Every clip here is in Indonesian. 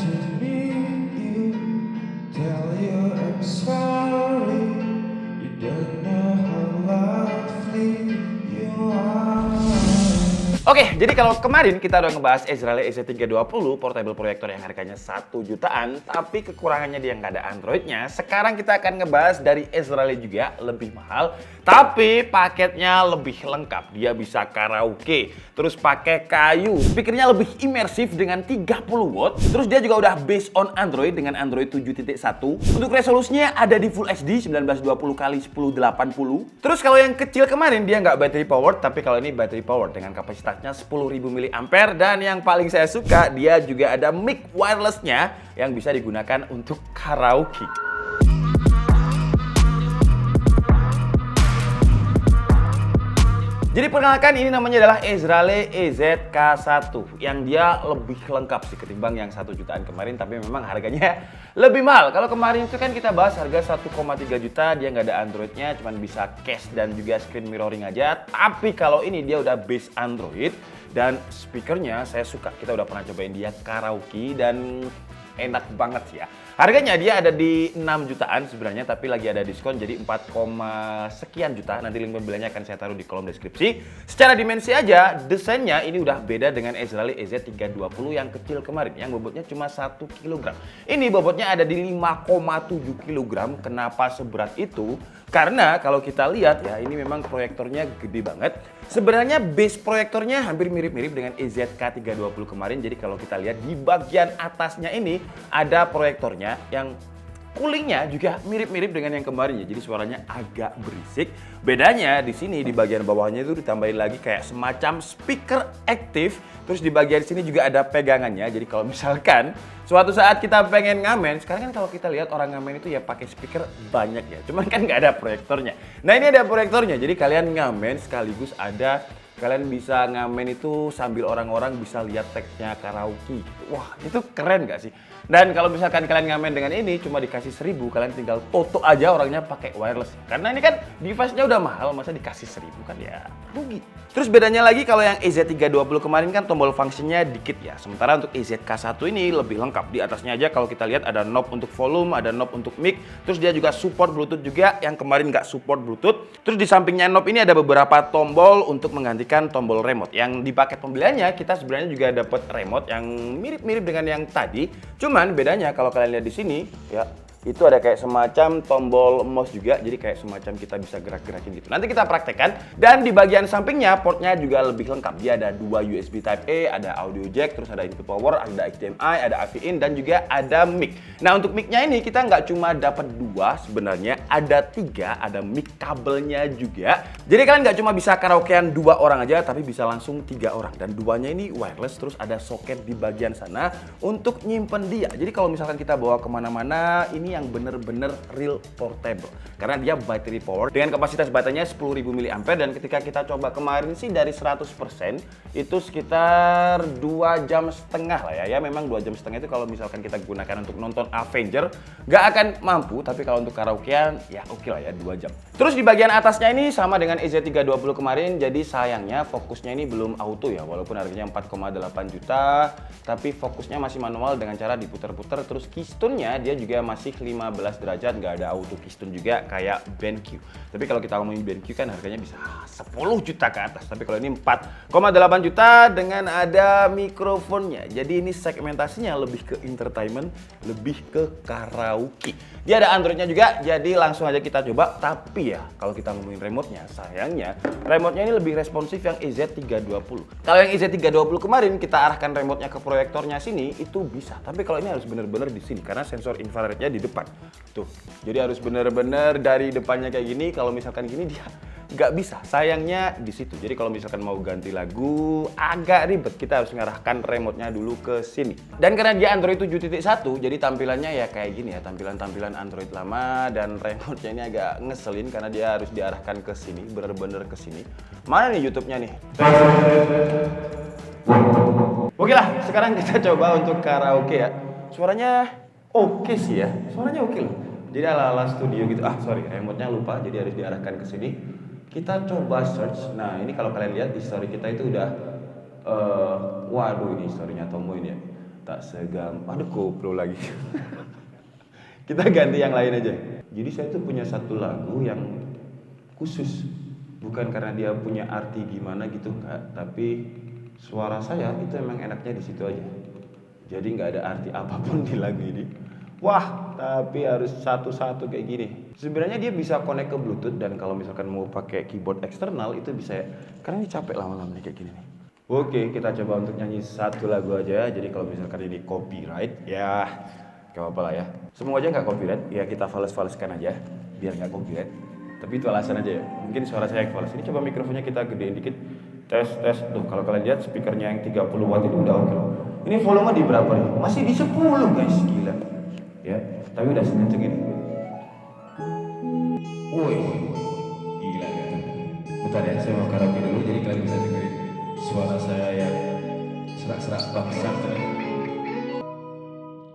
to meet you, tell you I'm sorry. You don't know how lovely you are. Oke, jadi kalau kemarin kita udah ngebahas Ezrale EZ320 portable proyektor yang harganya 1 jutaan, tapi kekurangannya dia nggak ada Androidnya. Sekarang kita akan ngebahas dari Ezrale juga, lebih mahal, tapi paketnya lebih lengkap. Dia bisa karaoke, terus pakai kayu, speakernya lebih imersif dengan 30 watt, terus dia juga udah based on Android dengan Android 7.1. Untuk resolusinya ada di Full HD 1920x1080. Terus kalau yang kecil kemarin dia nggak battery powered, tapi kalau ini battery powered dengan kapasitasnya 10.000 mAh, dan yang paling saya suka dia juga ada mic wirelessnya yang bisa digunakan untuk karaoke. Jadi perkenalkan, ini namanya adalah Ezrale EZK1 yang dia lebih lengkap sih ketimbang yang 1 jutaan kemarin, tapi memang harganya lebih mahal. Kalau kemarin itu kan kita bahas harga 1,3 juta, dia nggak ada Androidnya, cuman bisa case dan juga screen mirroring aja. Tapi kalau ini dia udah base Android dan speakernya saya suka. Kita udah pernah cobain dia karaoke dan enak banget sih ya. Harganya dia ada di 6 jutaan sebenarnya, tapi lagi ada diskon jadi 4, sekian juta. Nanti link pembeliannya akan saya taruh di kolom deskripsi. Secara dimensi aja, desainnya ini udah beda dengan Ezrale EZ320 yang kecil kemarin, yang bobotnya cuma 1 kg. Ini bobotnya ada di 5,7 kg. Kenapa seberat itu? Karena kalau kita lihat ya, ini memang proyektornya gede banget. Sebenarnya base proyektornya hampir mirip-mirip dengan EZK320 kemarin. Jadi kalau kita lihat di bagian atasnya ini ada proyektornya yang coolingnya juga mirip-mirip dengan yang kemarin ya. Jadi suaranya agak berisik. Bedanya di sini di bagian bawahnya itu ditambahin lagi kayak semacam speaker aktif. Terus di bagian sini juga ada pegangannya. Jadi kalau misalkan suatu saat kita pengen ngamen, sekarang kan kalau kita lihat orang ngamen itu ya pakai speaker banyak ya. Cuman kan nggak ada proyektornya. Nah ini ada proyektornya. Jadi kalian ngamen sekaligus ada, kalian bisa ngamen itu sambil orang-orang bisa lihat teksnya karaoke gitu. Wah, itu keren gak sih? Dan kalau misalkan kalian ngamen dengan ini cuma dikasih 1.000, kalian tinggal toto aja orangnya pakai wireless. Karena ini kan device-nya udah mahal, masa dikasih 1.000 kan ya rugi. Terus bedanya lagi kalau yang EZ320 kemarin kan tombol fungsinya dikit ya. Sementara untuk EZK1 ini lebih lengkap. Di atasnya aja kalau kita lihat ada knob untuk volume, ada knob untuk mic. Terus dia juga support Bluetooth juga, yang kemarin nggak support Bluetooth. Terus di sampingnya knob ini ada beberapa tombol untuk menggantikan tombol remote. Yang di paket pembeliannya kita sebenarnya juga dapat remote yang mirip-mirip dengan yang tadi. Cuman bedanya kalau kalian lihat di sini ya, itu ada kayak semacam tombol mouse juga, jadi kayak semacam kita bisa gerak-gerakin gitu. Nanti kita praktekkan. Dan di bagian sampingnya portnya juga lebih lengkap. Dia ada 2 USB Type A, ada audio jack, terus ada input power, ada HDMI, ada AV in, dan juga ada mic. Nah untuk micnya ini kita nggak cuma dapat 2 sebenarnya, ada 3, ada mic kabelnya juga. Jadi kalian nggak cuma bisa karaokean 2 orang aja, tapi bisa langsung 3 orang. Dan 2-nya ini wireless, terus ada soket di bagian sana untuk nyimpen dia. Jadi kalau misalkan kita bawa kemana-mana, ini yang bener-bener real portable karena dia battery power dengan kapasitas baterainya 10.000 mAh. Dan ketika kita coba kemarin sih dari 100% itu sekitar 2,5 jam lah ya. Memang 2,5 jam itu kalau misalkan kita gunakan untuk nonton Avenger nggak akan mampu, tapi kalau untuk karaokean ya oke lah ya 2 jam. Terus di bagian atasnya ini sama dengan EZ320 kemarin, jadi sayangnya fokusnya ini belum auto ya, walaupun harganya 4,8 juta, tapi fokusnya masih manual dengan cara diputar-putar. Terus keystone-nya dia juga masih 15 derajat, nggak ada auto keystone juga kayak BenQ. Tapi kalau kita ngomongin BenQ kan harganya bisa 10 juta ke atas. Tapi kalau ini 4,8 juta dengan ada mikrofonnya. Jadi ini segmentasinya lebih ke entertainment, lebih ke karaoke. Dia ada Androidnya juga, jadi langsung aja kita coba. Tapi ya kalau kita ngomongin remote-nya, sayangnya remote-nya ini lebih responsif yang EZ320. Kalau yang EZ320 kemarin kita arahkan remote-nya ke proyektornya sini, itu bisa. Tapi kalau ini harus bener-bener di sini karena sensor infrarednya di depan. Tuh, jadi harus bener-bener dari depannya kayak gini. Kalau misalkan gini dia nggak bisa, sayangnya di situ. Jadi kalau misalkan mau ganti lagu agak ribet, kita harus mengarahkan remote-nya dulu ke sini. Dan karena dia Android 7.1, jadi tampilannya ya kayak gini ya, tampilan-tampilan Android lama. Dan remote-nya ini agak ngeselin karena dia harus diarahkan ke sini, bener-bener ke sini. Mana nih YouTube-nya nih? Oke lah, sekarang kita coba untuk karaoke ya. Suaranya oke sih ya, suaranya oke loh. Jadi ala-ala studio gitu. Remote-nya lupa, jadi harus diarahkan ke sini. Kita coba search. Nah ini kalau kalian lihat di story kita itu udah waduh, ini story-nya Tomo ini ya. Tak segampang, aduh koplo lagi. Kita ganti yang lain aja. Jadi saya tuh punya satu lagu yang khusus, bukan karena dia punya arti gimana gitu enggak, tapi suara saya itu emang enaknya di situ aja. Jadi nggak ada arti apapun di lagu ini. Wah, tapi harus satu-satu kayak gini. Sebenarnya dia bisa connect ke Bluetooth dan kalau misalkan mau pakai keyboard eksternal itu bisa ya. Karena ini capek lama-lama nih kayak gini nih. Oke, kita coba untuk nyanyi satu lagu aja. Jadi kalau misalkan ini copyright, ya gak apa-apa lah ya. Semua aja nggak copyright, ya kita fales-faleskan aja biar nggak copyright. Tapi itu alasan aja ya. Mungkin suara saya yang fales. Ini coba mikrofonnya kita gedein dikit. Tes. Tuh, kalau kalian lihat speakernya yang 30 watt itu udah oke loh. Ini volume di berapa nih? Masih di 10 guys, gila. Ya, tapi udah sekenceng ini. Woi, gila gitu. Bentar ya, saya mau karaoke dulu jadi kalian bisa dengerin suara saya yang serak-serak bangsat.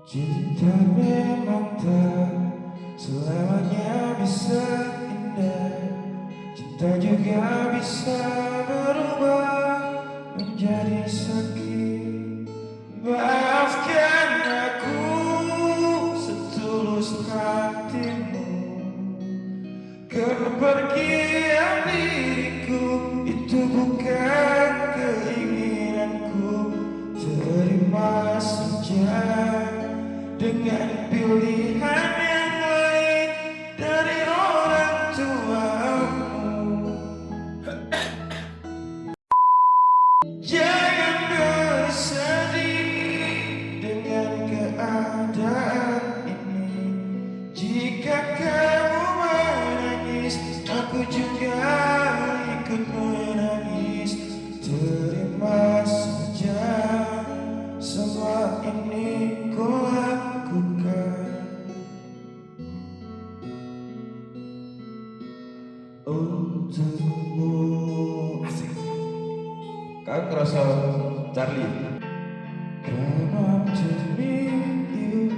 Cinta memang tak selamanya bisa indah. Cinta juga bisa berubah menjadi sakit. Maafkan aku setulus hatimu. Kepergian diriku itu bukan keinginanku. Terima saja dengan pilihan yang lain dari orang tuamu. Jangan bersedih dengan keadaan ini. Jika kamu menangis, aku juga ikut menangis. Terima saja semua ini ku lakukan untukmu. Asik. Kan ngerasa Charlie. Come up to meet you,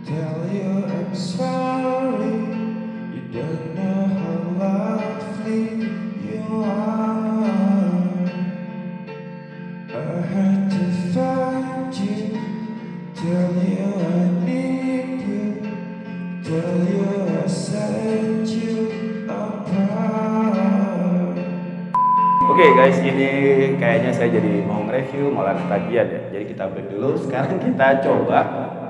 tell you I'm sorry. You don't know how lovely you are. I had to find you, tell you I need you, tell you I set you apart. Oke guys, ini kayaknya saya jadi mau nge-review malah ketagihan ya. Jadi kita break dulu. Sekarang kita coba.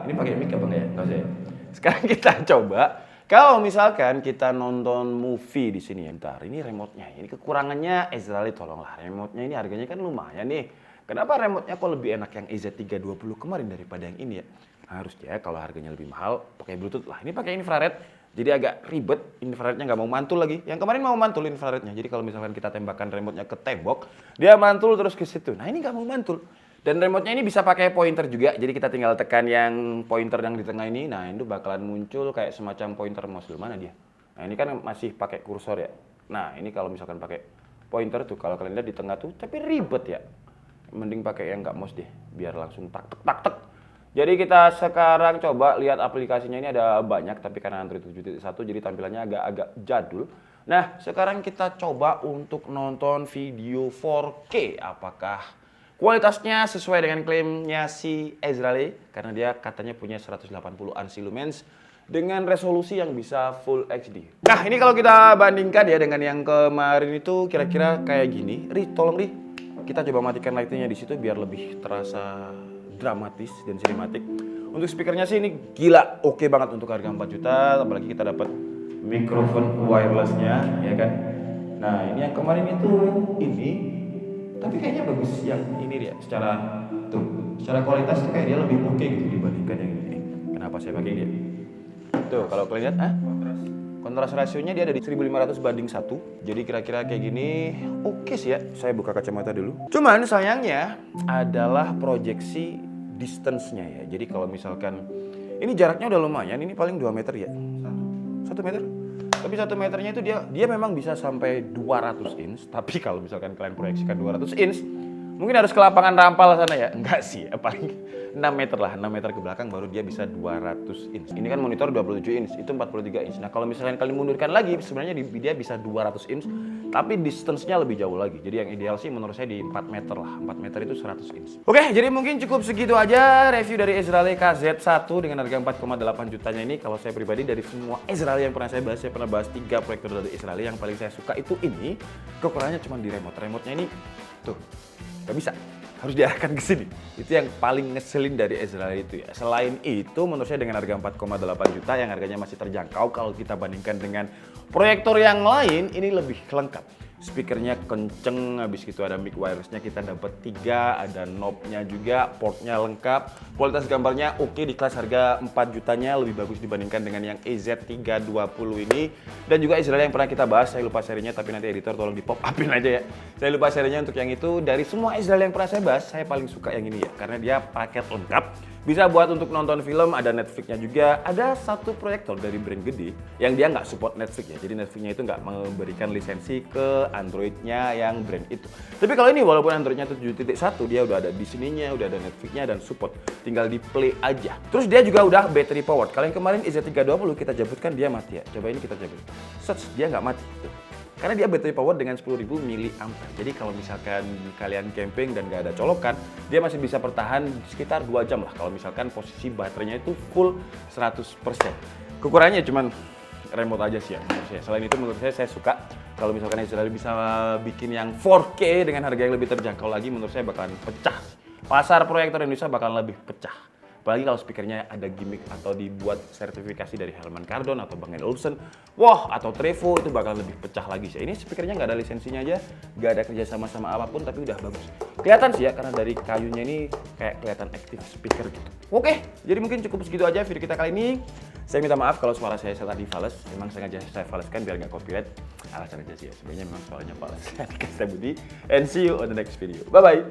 Ini pakai mic apa enggak ya? Enggak usah ya. Sekarang kita coba. Kalau misalkan kita nonton movie di sini ya, bentar. Ini remote-nya. Ini kekurangannya Ezrali, tolonglah. Remote-nya ini harganya kan lumayan nih. Kenapa remote-nya kok lebih enak yang EZ320 kemarin daripada yang ini ya? Harusnya kalau harganya lebih mahal pakai Bluetooth lah. Ini pakai infrared. Jadi agak ribet, infrarednya nggak mau mantul lagi. Yang kemarin mau mantul infrarednya. Jadi kalau misalkan kita tembakkan remote-nya ke tembok, dia mantul terus ke situ. Nah ini nggak mau mantul. Dan remote-nya ini bisa pakai pointer juga. Jadi kita tinggal tekan yang pointer yang di tengah ini. Nah itu bakalan muncul kayak semacam pointer mouse. Mana dia? Nah ini kan masih pakai kursor ya. Nah ini kalau misalkan pakai pointer tuh, kalau kalian lihat di tengah tuh, tapi ribet ya. Mending pakai yang nggak mouse deh, biar langsung tak tek. Jadi kita sekarang coba lihat aplikasinya, ini ada banyak tapi karena Android 7.1 jadi tampilannya agak-agak jadul. Nah, sekarang kita coba untuk nonton video 4K. Apakah kualitasnya sesuai dengan klaimnya si Ezrali? Karena dia katanya punya 180 ANSI lumens dengan resolusi yang bisa Full HD. Nah, ini kalau kita bandingkan ya dengan yang kemarin itu kira-kira kayak gini. Ri, tolong Ri, kita coba matikan lightingnya di situ biar lebih terasa dramatis dan sinematik. Untuk speakernya sih ini gila, oke banget untuk harga 4 juta, apalagi kita dapat mikrofon wirelessnya, ya kan. Nah ini yang kemarin itu ini, tapi kayaknya bagus yang ini dia. Secara kualitas tuh kayak dia lebih oke gitu dibandingkan yang ini. Kenapa saya pakai dia? Tuh kalau kalian lihat, kontras rasionya dia ada di 1500 banding 1. Jadi kira-kira kayak gini oke sih ya. Saya buka kacamata dulu. Cuman sayangnya adalah proyeksi distance-nya ya. Jadi kalau misalkan ini jaraknya udah lumayan, ini paling 2 meter ya. 1 meter. Tapi 1 meternya itu dia memang bisa sampai 200 inch. Tapi kalau misalkan kalian proyeksikan 200 inch, Mungkin harus ke lapangan Rampal sana ya? Enggak sih, ya, paling 6 meter lah, 6 meter ke belakang baru dia bisa 200 inch. Ini kan monitor 27 inch, itu 43 inch. Nah kalau misalkan kalian mundurkan lagi, sebenarnya dia bisa 200 inch, tapi distance-nya lebih jauh lagi. Jadi yang ideal sih menurut saya di 4 meter lah, 4 meter itu 100 inch. Oke, jadi mungkin cukup segitu aja review dari Ezreal KZ1 dengan harga 4,8 jutanya ini. Kalau saya pribadi dari semua Ezreal yang pernah saya pernah bahas 3 proyektor dari Ezreal yang paling saya suka itu ini. Kekurangannya cuma di remote. Remote-nya ini tuh gak bisa, harus diarahkan ke sini. Itu yang paling ngeselin dari Ezreal itu ya. Selain itu menurut saya dengan harga 4,8 juta yang harganya masih terjangkau kalau kita bandingkan dengan proyektor yang lain, ini lebih lengkap. Speakernya kenceng, habis itu ada mic wirelessnya kita dapat 3, ada knobnya juga, portnya lengkap, kualitas gambarnya oke di kelas harga 4 jutanya, lebih bagus dibandingkan dengan yang EZ320 ini. Dan juga Ezreal yang pernah kita bahas, saya lupa serinya tapi nanti editor tolong di pop upin aja ya. Saya lupa serinya untuk yang itu. Dari semua Ezreal yang pernah saya bahas, saya paling suka yang ini ya, karena dia paket lengkap. Bisa buat untuk nonton film, ada Netflix-nya juga. Ada satu proyektor dari brand gede yang dia nggak support Netflix ya. Jadi Netflix-nya itu nggak memberikan lisensi ke Android-nya yang brand itu. Tapi kalau ini walaupun Android-nya 7.1, dia udah ada di sininya, udah ada Netflix-nya dan support. Tinggal di play aja. Terus dia juga udah battery powered. Kalau yang kemarin EZ320 kita cabutkan dia mati ya. Coba ini kita cabut. Search, dia nggak mati. Tuh. Karena dia battery power dengan 10.000 mAh. Jadi kalau misalkan kalian camping dan nggak ada colokan, dia masih bisa bertahan sekitar 2 jam lah. Kalau misalkan posisi baterainya itu full 100%. Kekurangannya cuman remote aja sih ya menurut saya. Selain itu menurut saya suka kalau misalkan Ezreal bisa bikin yang 4K dengan harga yang lebih terjangkau lagi, menurut saya bakalan pecah. Pasar proyektor Indonesia bakalan lebih pecah. Apalagi kalau speakernya ada gimmick atau dibuat sertifikasi dari Helman Kardon atau Bang Olufsen, wah atau Trevo, itu bakal lebih pecah lagi sih. Ini speakernya nggak ada lisensinya aja, nggak ada kerja sama apapun, tapi udah bagus. Kelihatan sih ya, karena dari kayunya ini kayak kelihatan active speaker gitu. Oke, jadi mungkin cukup segitu aja video kita kali ini. Saya minta maaf kalau suara saya tadi fals, memang sengaja saya falskan biar nggak copyright. Alasan aja sih ya, sebenarnya memang suaranya fals. Saya Budi, and see you on the next video. Bye-bye!